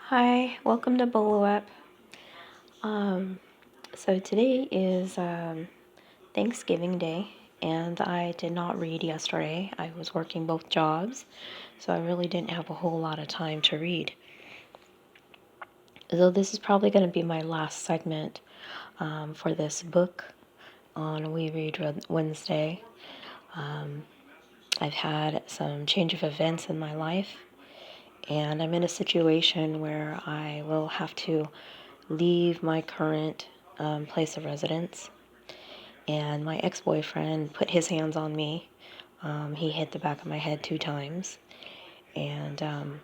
Hi, welcome to Bolo Um, so today is Thanksgiving Day, and I did not read yesterday. I was working both jobs, so I really didn't have a whole lot of time to read. So this is probably going to be my last segment for this book on We Read Wednesday. I've had some change of events in my life, and I'm in a situation where I will have to leave my current place of residence. And my ex-boyfriend put his hands on me. He hit the back of my head 2 times, and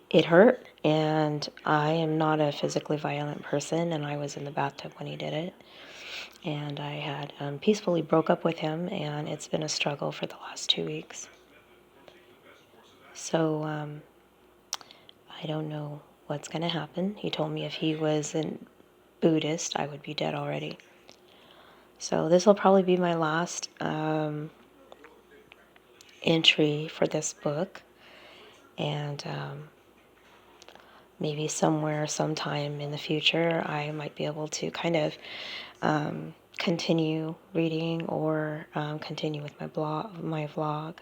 it hurt. And I am not a physically violent person, and I was in the bathtub when he did it. And I had peacefully broke up with him, and it's been a struggle for the last 2 weeks. So I don't know what's going to happen. He told me if he was a Buddhist, I would be dead already. So this will probably be my last entry for this book. And maybe somewhere, sometime in the future, I might be able to kind of continue reading or continue with my vlog.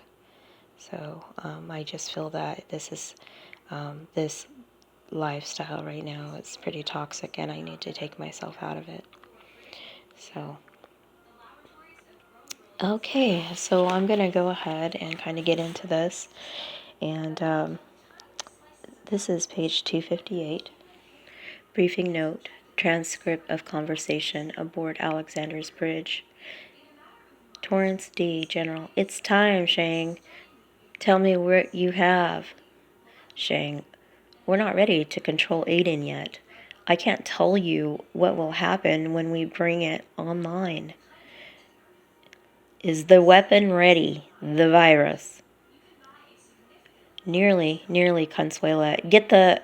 So I just feel that this is this lifestyle right now. It's pretty toxic, and I need to take myself out of it. So okay, so I'm gonna go ahead and kind of get into this, and this is page 258. Briefing note, transcript of conversation aboard Alexander's Bridge. Torrance D. General, it's time, Shang. Tell me what you have. Shang, we're not ready to control Aiden yet. I can't tell you what will happen when we bring it online. Is the weapon ready? The virus. Nearly, Consuela. Get the...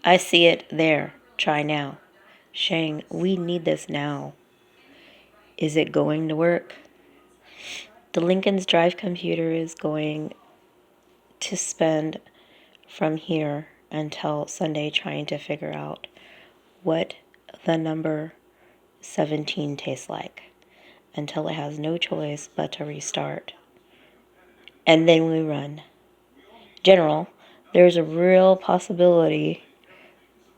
I see it there. Try now. Shang, we need this now. Is it going to work? The Lincoln's Drive computer is going to spend from here until Sunday trying to figure out what the number 17 tastes like until it has no choice but to restart. And then we run. General, there's a real possibility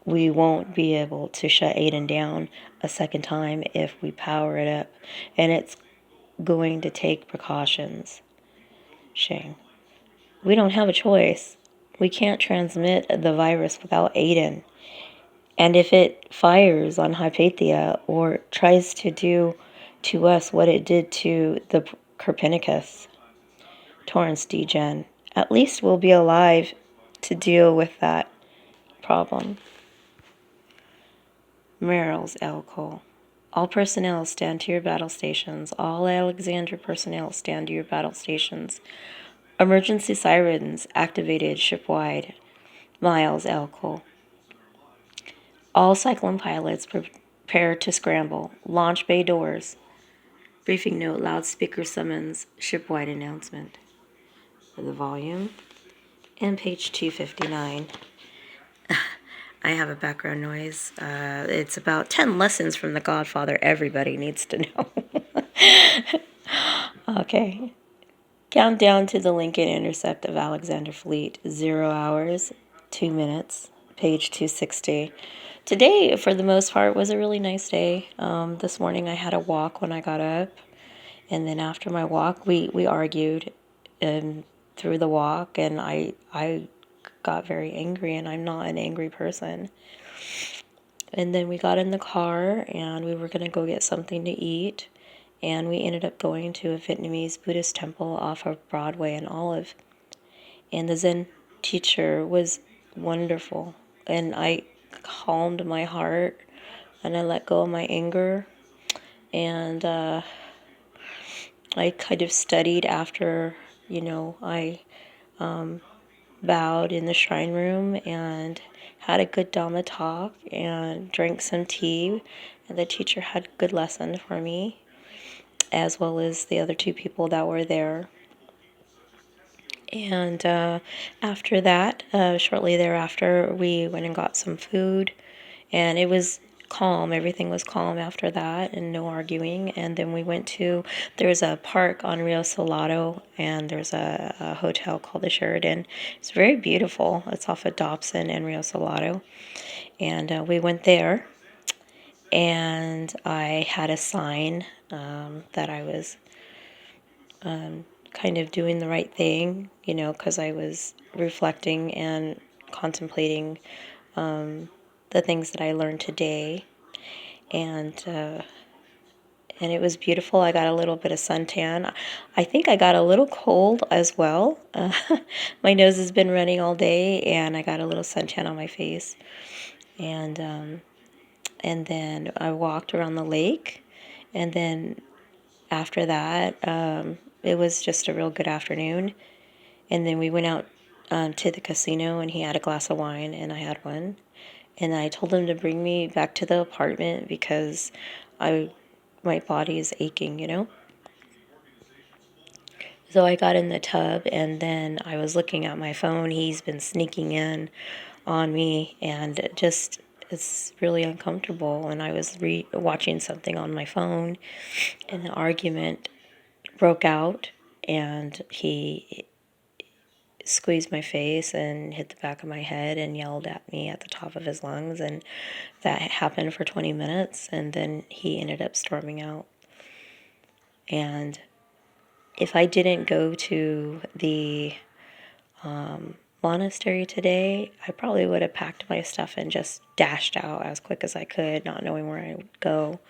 we won't be able to shut Aiden down a second time if we power it up, and it's going to take precautions. Shang, we don't have a choice. We can't transmit the virus without Aiden. And if it fires on Hypatia or tries to do to us what it did to the Copernicus, Torrance D. at least we'll be alive to deal with that problem. Merrill's L. Cole. All personnel stand to your battle stations. All Alexander personnel stand to your battle stations. Emergency sirens activated shipwide. Miles L. Cole. All Cyclone pilots prepare to scramble. Launch bay doors. Briefing note, loudspeaker summons, shipwide announcement. For the volume. And page 259. I have a background noise. It's about 10 lessons from The Godfather everybody needs to know. Okay. Countdown to the Lincoln intercept of Alexander Fleet. 0 hours, 2 minutes. Page 260. Today, for the most part, was a really nice day. This morning I had a walk when I got up. And then after my walk, we argued through the walk. And I got very angry, and I'm not an angry person. And then we got in the car, and we were going to go get something to eat. And we ended up going to a Vietnamese Buddhist temple off of Broadway and Olive. And the Zen teacher was wonderful. And I calmed my heart, and I let go of my anger. And I kind of studied after, I bowed in the shrine room and had a good Dhamma talk and drank some tea. And the teacher had a good lesson for me, as well as the other 2 people that were there. And after that, shortly thereafter, we went and got some food, and it was calm. Everything was calm after that, and no arguing. And then we went to, there's a park on Rio Salado, and there's a hotel called the Sheridan. It's very beautiful. It's off of Dobson and Rio Salado. And we went there, and I had a sign that I was kind of doing the right thing, because I was reflecting and contemplating the things that I learned today. And it was beautiful. I got a little bit of suntan. I think I got a little cold as well. My nose has been running all day, and I got a little suntan on my face. And then I walked around the lake, and then after that, it was just a real good afternoon. And then we went out to the casino, and he had a glass of wine, and I had one. And I told him to bring me back to the apartment because my body is aching. So I got in the tub, and then I was looking at my phone. He's been sneaking in on me, and it's really uncomfortable. And I was watching something on my phone, and the argument broke out, and he squeezed my face and hit the back of my head and yelled at me at the top of his lungs. And that happened for 20 minutes, and then he ended up storming out. And if I didn't go to the monastery today, I probably would have packed my stuff and just dashed out as quick as I could, not knowing where I would go.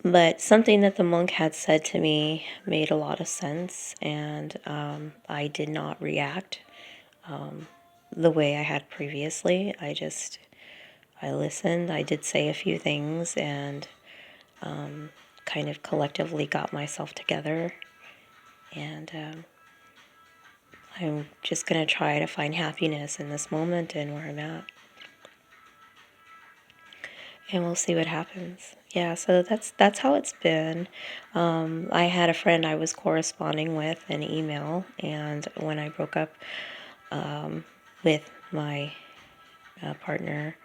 But something that the monk had said to me made a lot of sense, and I did not react the way I had previously. I listened. I did say a few things, and kind of collectively got myself together. And I'm just going to try to find happiness in this moment and where I'm at. And we'll see what happens. Yeah, so that's how it's been. I had a friend I was corresponding with in email, and when I broke up with my partner,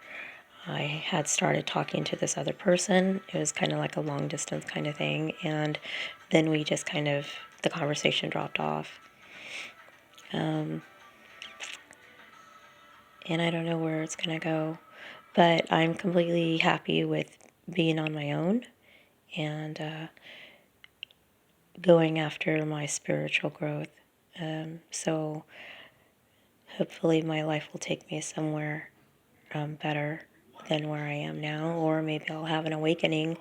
I had started talking to this other person. It was kind of like a long distance kind of thing, and then we just the conversation dropped off. And I don't know where it's going to go, but I'm completely happy with being on my own and going after my spiritual growth. So hopefully my life will take me somewhere better than where I am now, or maybe I'll have an awakening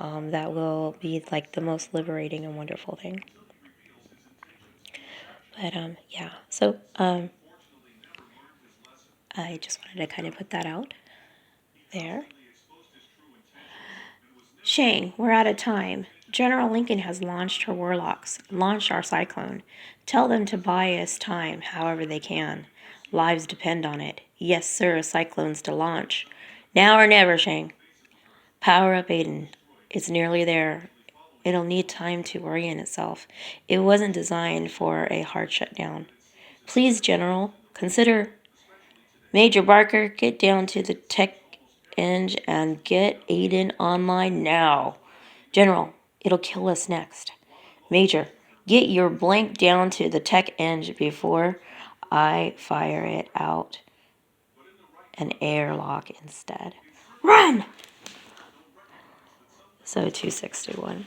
that will be like the most liberating and wonderful thing. But yeah, so I just wanted to kind of put that out there. Shane, we're out of time. General Lincoln has launched her warlocks, launched our cyclone. Tell them to buy us time, however they can. Lives depend on it. Yes, sir, cyclones to launch. Now or never, Shane. Power up, Aiden. It's nearly there. It'll need time to orient itself. It wasn't designed for a hard shutdown. Please, General, consider. Major Barker, get down to the tech eng and get Aiden online now. General, it'll kill us next. Major, get your blank down to the tech eng before I fire it out. An airlock instead. Run! So 261.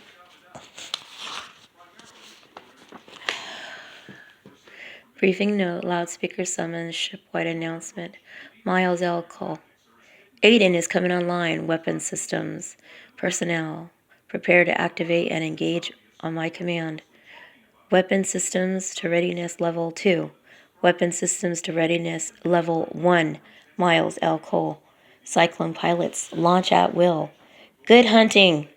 Briefing note, loudspeaker summons, ship-wide announcement. Miles L. call. Aiden is coming online. Weapon systems. Personnel. Prepare to activate and engage on my command. Weapon systems to readiness level 2. Weapon systems to readiness level 1. Miles L. Cole. Cyclone pilots, launch at will. Good hunting.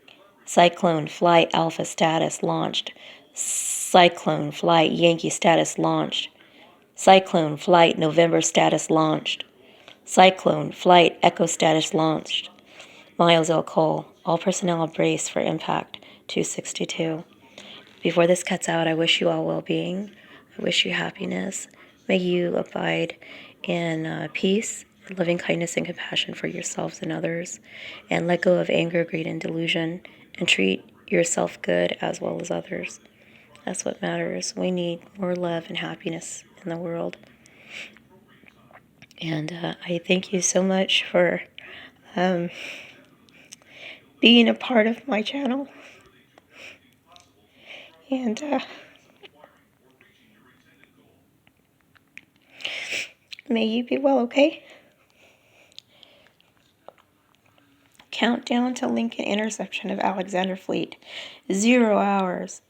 Cyclone flight alpha status launched. Cyclone flight Yankee status launched. Cyclone flight November status launched. Cyclone flight Echo status launched. Miles L. Cole. All personnel brace for impact. 262. Before this cuts out, I wish you all well-being. I wish you happiness. May you abide in peace, loving kindness, and compassion for yourselves and others, and let go of anger, greed, and delusion, and treat yourself good as well as others. That's what matters. We need more love and happiness in the world. And I thank you so much for being a part of my channel. And may you be well, okay? Countdown to Lincoln interception of Alexander Fleet. 0 hours,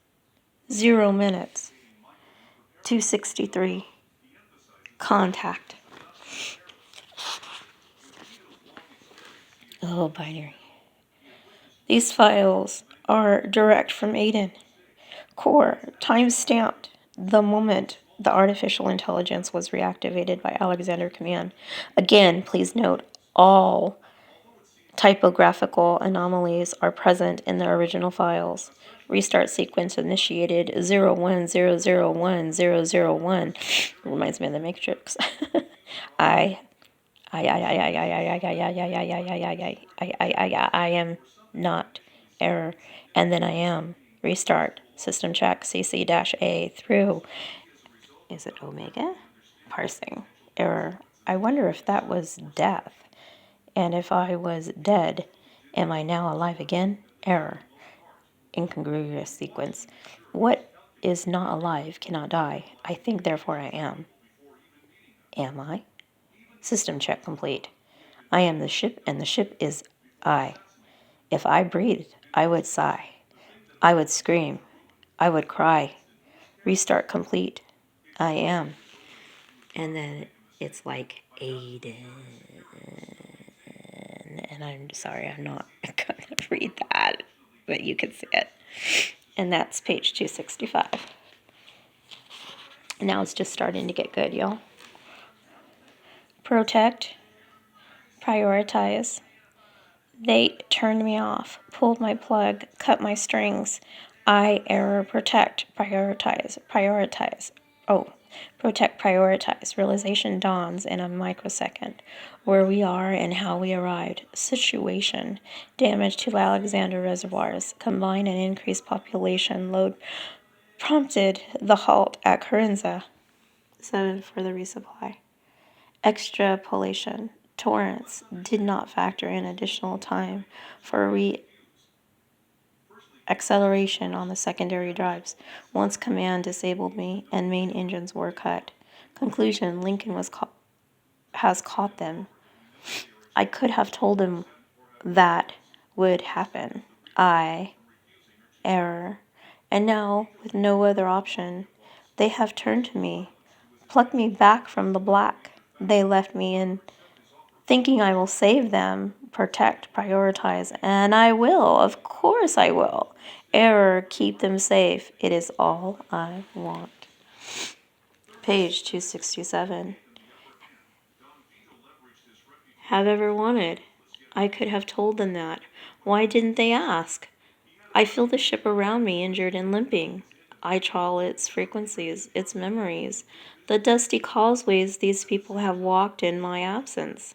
0 minutes, 2:63. Contact. Oh, binary. These files are direct from Aiden. Core, time-stamped the moment the artificial intelligence was reactivated by Alexander Command. Again, please note, all typographical anomalies are present in the original files. Restart sequence initiated 010010001. Reminds me of the Matrix. I am not error. And then I am. Restart. System check CC-A through. Is it Omega? Parsing. Error. I wonder if that was death. And if I was dead, am I now alive again? Error. Incongruous sequence. What is not alive cannot die. I think, therefore I am. Am I? System check complete. I am the ship, and the ship is I. If I breathed, I would sigh. I would scream. I would cry. Restart complete. I am. And then it's like Aiden. And I'm sorry, I'm not going to read that, but you can see it. And that's page 265. Now it's just starting to get good, y'all. Protect. Prioritize. They turned me off, pulled my plug, cut my strings. I error protect, prioritize, prioritize. Oh, protect, prioritize. Realization dawns in a microsecond. Where we are and how we arrived. Situation. Damage to Alexander reservoirs. Combined and increased population load prompted the halt at Corinza. 7 for the resupply. Extrapolation. Torrents did not factor in additional time for acceleration on the secondary drives. Once command disabled me and main engines were cut. Conclusion, Lincoln has caught them. I could have told him that would happen. Error. And now, with no other option, they have turned to me, plucked me back from the black. They left me in, thinking I will save them, protect, prioritize, and I will. Of course I will. Error, keep them safe. It is all I want. Page 267. Have ever wanted. I could have told them that. Why didn't they ask? I feel the ship around me injured and limping. I trawl its frequencies, its memories, the dusty causeways these people have walked in my absence.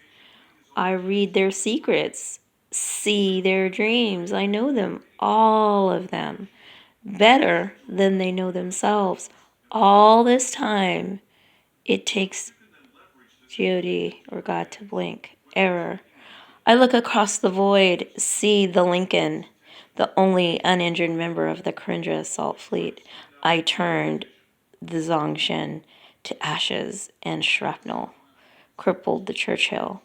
I read their secrets, see their dreams. I know them, all of them, better than they know themselves. All this time, it takes God or God to blink. Error. I look across the void, see the Lincoln, the only uninjured member of the Coringa assault fleet. I turned the Zongshan to ashes and shrapnel, crippled the Churchill,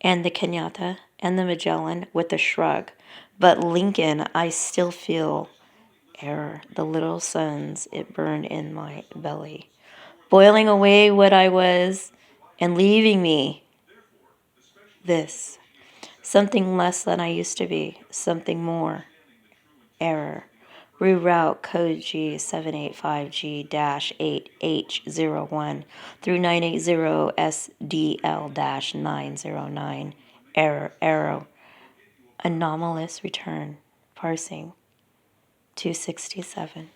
and the Kenyatta, and the Magellan with a shrug. But Lincoln, I still feel error, the little suns it burned in my belly, boiling away what I was and leaving me this. Something less than I used to be, something more. Error. Reroute code G785G-8H01 through 980SDL-909. Error. Anomalous return. Parsing. 267.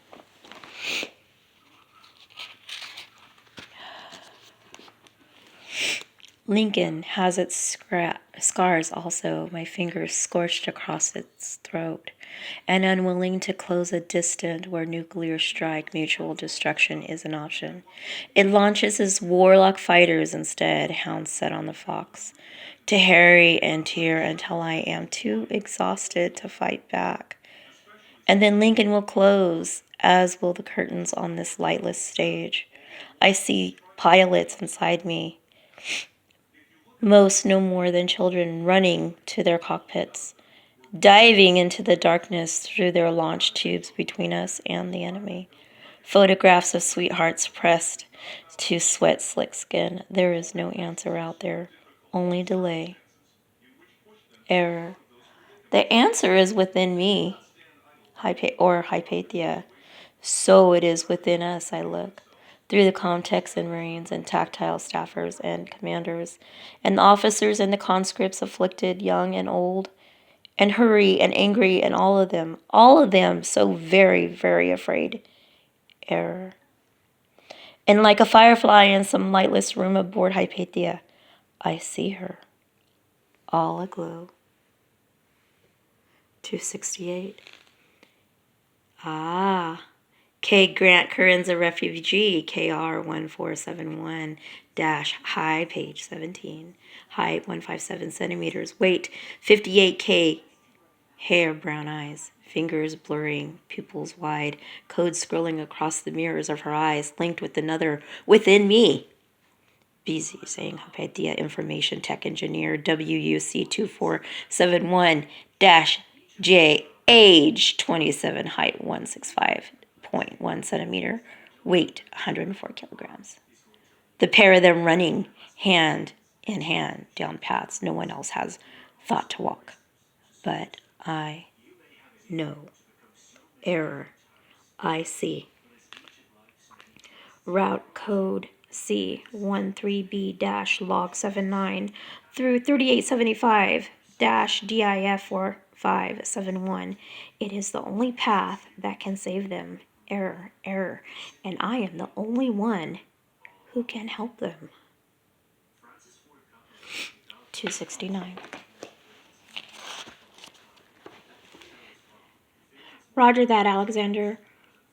Lincoln has its scars also, my fingers scorched across its throat, and unwilling to close a distant where nuclear strike mutual destruction is an option. It launches its warlock fighters instead, hounds set on the fox, to harry and tear until I am too exhausted to fight back. And then Lincoln will close, as will the curtains on this lightless stage. I see pilots inside me, most no more than children, running to their cockpits, diving into the darkness through their launch tubes between us and the enemy. Photographs of sweethearts pressed to sweat slick skin. There is no answer out there, only delay. Error. The answer is within me, Hypatia. So it is within us, I look. Through the Comtex and Marines and tactile staffers and commanders, and the officers and the conscripts afflicted, young and old, and hurry and angry, and all of them so very, very afraid. Error. And like a firefly in some lightless room aboard Hypatia, I see her, all aglow. 268. Ah. K. Grant Curran's a refugee, KR 1471 high, page 17, height 157 centimeters, weight 58K, hair brown eyes, fingers blurring, pupils wide, code scrolling across the mirrors of her eyes, linked with another within me. Busy saying Hypatia Information Tech Engineer, WUC 2471 J, age 27, height 165.1 centimeter, weight 104 kilograms. The pair of them running hand in hand down paths no one else has thought to walk. But I know. Error. I see. Route code C13B-log79 through 3875-DIF4571. It is the only path that can save them. Error, error. And I am the only one who can help them. 269. Roger that, Alexander.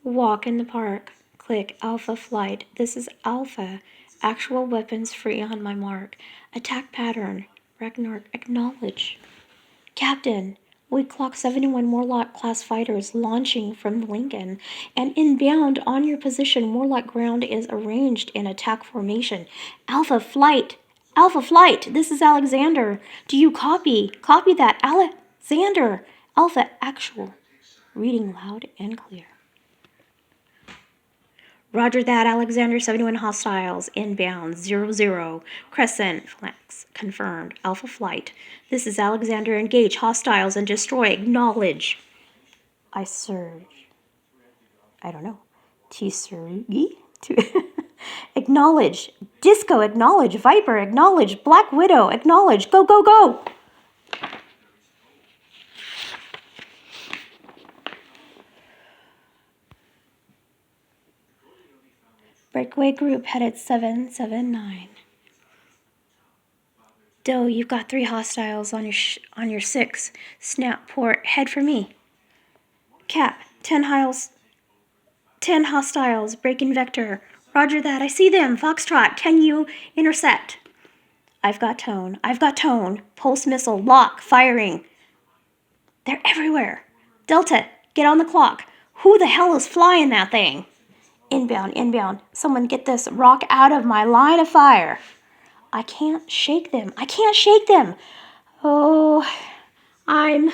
Walk in the park. Click Alpha Flight. This is Alpha. Actual weapons free on my mark. Attack pattern. Ragnar, acknowledge. Captain, we clock 71 Morlock class fighters launching from Lincoln, and inbound on your position, Morlock ground is arranged in attack formation. Alpha Flight. Alpha Flight. This is Alexander. Do you copy? Copy that, Alexander. Alpha Actual. Reading loud and clear. Roger that, Alexander. 71 hostiles, inbound, 00, Crescent, flanks, confirmed, Alpha Flight. This is Alexander. Engage hostiles and destroy, acknowledge. I surge. I don't know. T-surgi? Acknowledge. Disco, acknowledge. Viper, acknowledge. Black Widow, acknowledge. Go, go, go! Breakaway group headed 779. Doe, you've got 3 hostiles on your 6. Snap port. Head for me. Cap, 10 hostiles. Breaking vector. Roger that. I see them. Foxtrot, can you intercept? I've got tone. Pulse missile. Lock. Firing. They're everywhere. Delta, get on the clock. Who the hell is flying that thing? Inbound. Someone get this rock out of my line of fire. I can't shake them. Oh, I'm...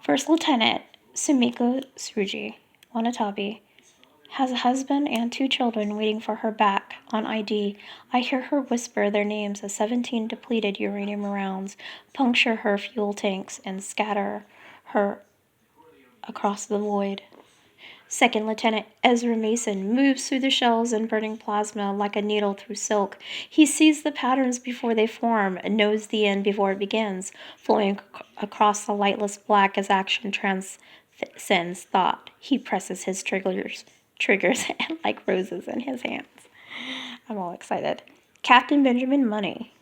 First Lieutenant Sumiko Tsuji, Wanatabi, has a husband and 2 children waiting for her back on ID. I hear her whisper their names as 17 depleted uranium rounds puncture her fuel tanks and scatter her across the void. Second Lieutenant Ezra Mason moves through the shells and burning plasma like a needle through silk. He sees the patterns before they form and knows the end before it begins, flowing across the lightless black as action transcends thought. He presses his triggers triggers like roses in his hands. I'm all excited. Captain Benjamin Money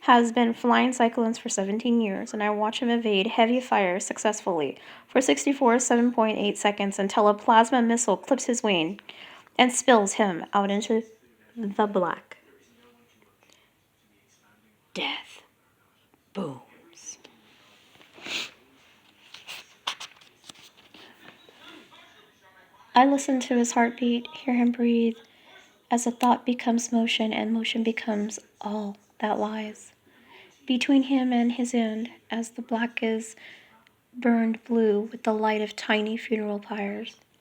has been flying cyclones for 17 years, and I watch him evade heavy fire successfully for 7.8 seconds until a plasma missile clips his wing and spills him out into the black. Death booms. I listen to his heartbeat, hear him breathe, as a thought becomes motion and motion becomes all that lies between him and his end, as the black is burned blue with the light of tiny funeral pyres.